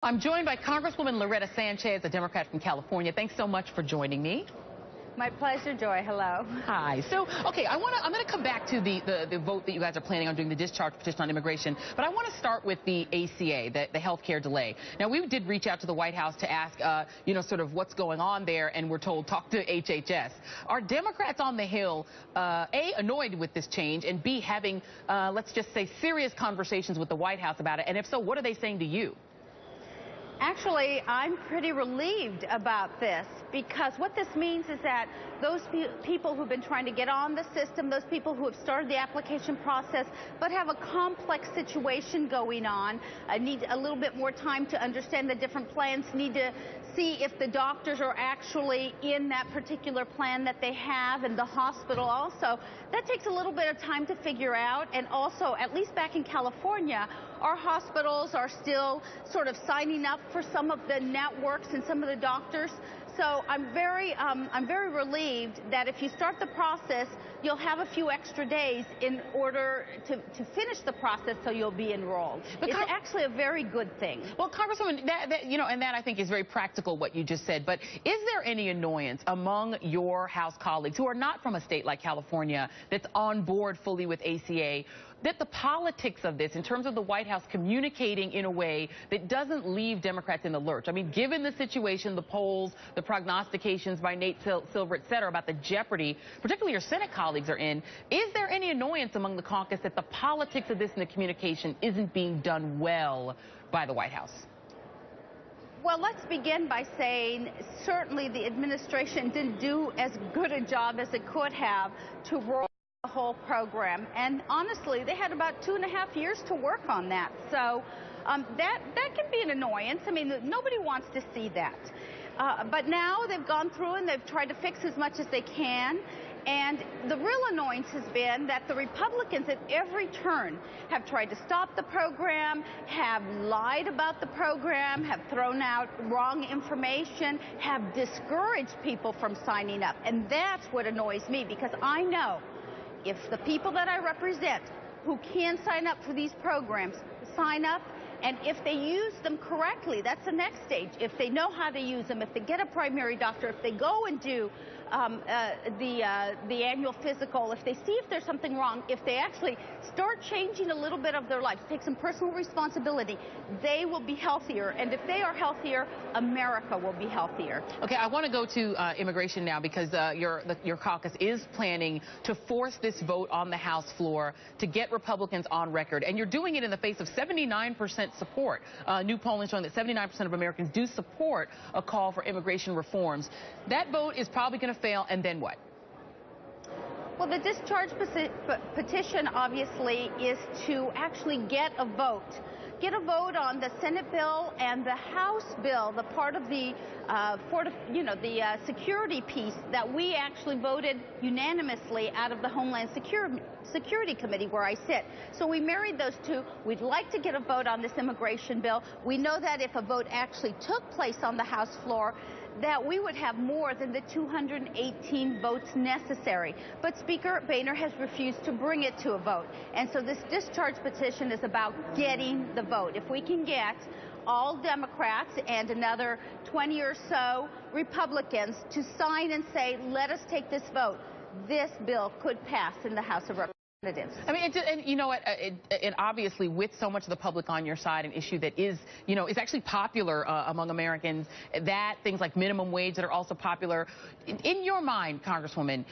I'm joined by Congresswoman Loretta Sanchez, a Democrat from California. Thanks so much for joining me. My pleasure, Joy. Hello. Hi. So, okay, I'm going to come back to the vote that you guys are planning on doing, the discharge petition on immigration, but I want to start with the ACA, the health care delay. Now, we did reach out to the White House to ask, sort of what's going on there, and we're told talk to HHS. Are Democrats on the Hill, A, annoyed with this change, and B, having, let's just say, serious conversations with the White House about it? And if so, what are they saying to you? Actually, I'm pretty relieved about this because what this means is that those people who've been trying to get on the system, those people who have started the application process but have a complex situation going on, need a little bit more time to understand the different plans, need to see if the doctors are actually in that particular plan that they have, and the hospital also. That takes a little bit of time to figure out, and also, at least back in California, our hospitals are still sort of signing up for some of the networks and some of the doctors. So I'm very relieved that if you start the process, you'll have a few extra days in order to finish the process, so you'll be enrolled. It's actually a very good thing. Well, Congresswoman, and that I think is very practical what you just said. But is there any annoyance among your House colleagues who are not from a state like California that's on board fully with ACA, that the politics of this, in terms of the White House communicating in a way that doesn't leave Democrats in the lurch? I mean, given the situation, the polls, the prognostications by Nate Silver, et cetera, about the jeopardy, particularly your Senate colleagues are in, is there any annoyance among the caucus that the politics of this and the communication isn't being done well by the White House? Well, let's begin by saying certainly the administration didn't do as good a job as it could have to roll the whole program, and honestly they had about 2.5 years to work on that, so that can be an annoyance. I mean, nobody wants to see that, but now they've gone through and they've tried to fix as much as they can. And the real annoyance has been that the Republicans at every turn have tried to stop the program, have lied about the program, have thrown out wrong information, have discouraged people from signing up. And that's what annoys me, because I know if the people that I represent who can sign up for these programs sign up, and if they use them correctly, that's the next stage. If they know how to use them, if they get a primary doctor, if they go and do the annual physical, if they see if there's something wrong, if they actually start changing a little bit of their lives, take some personal responsibility, they will be healthier. And if they are healthier, America will be healthier. Okay, I want to go to immigration now, because your caucus is planning to force this vote on the House floor to get Republicans on record. And you're doing it in the face of 79% support. New polling showing that 79% of Americans do support a call for immigration reforms. That vote is probably going to fail, and then what? Well, the discharge petition obviously is to actually get a vote on the Senate bill and the House bill, the part of the security piece that we actually voted unanimously out of the Homeland Security Committee, where I sit. So we married those two. We'd like to get a vote on this immigration bill. We know that if a vote actually took place on the House floor, that we would have more than the 218 votes necessary. But Speaker Boehner has refused to bring it to a vote. And so this discharge petition is about getting the vote. If we can get all Democrats and another 20 or so Republicans to sign and say, let us take this vote, this bill could pass in the House of Representatives. I mean, and you know what, and obviously with so much of the public on your side, an issue that is, is actually popular among Americans, that things like minimum wage that are also popular. In your mind, Congresswoman,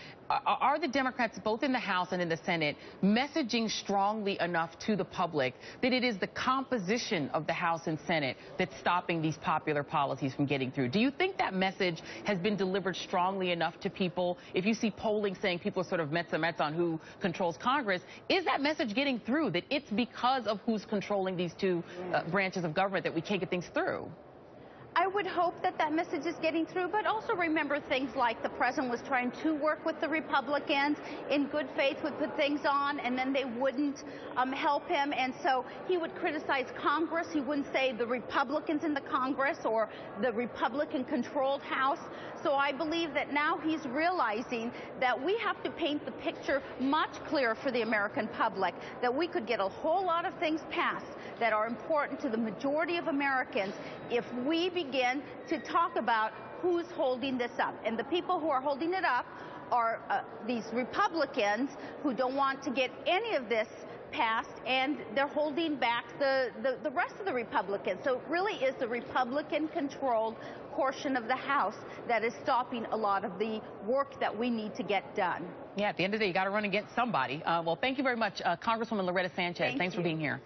are the Democrats, both in the House and in the Senate, messaging strongly enough to the public that it is the composition of the House and Senate that's stopping these popular policies from getting through? Do you think that message has been delivered strongly enough to people? If you see polling saying people are sort of Metz on who controls Congress, is that message getting through, that it's because of who's controlling these two branches of government that we can't get things through? I would hope that that message is getting through, but also remember things like the president was trying to work with the Republicans in good faith, would put things on, and then they wouldn't help him. And so he would criticize Congress. He wouldn't say the Republicans in the Congress or the Republican-controlled House. So I believe that now he's realizing that we have to paint the picture much clearer for the American public, that we could get a whole lot of things passed that are important to the majority of Americans if we begin to talk about who's holding this up. And the people who are holding it up are these Republicans who don't want to get any of this passed, and they're holding back the rest of the Republicans. So it really is the Republican-controlled portion of the House that is stopping a lot of the work that we need to get done. Yeah, at the end of the day, you got to run against somebody. Well, thank you very much, Congresswoman Loretta Sanchez. Thanks for being here.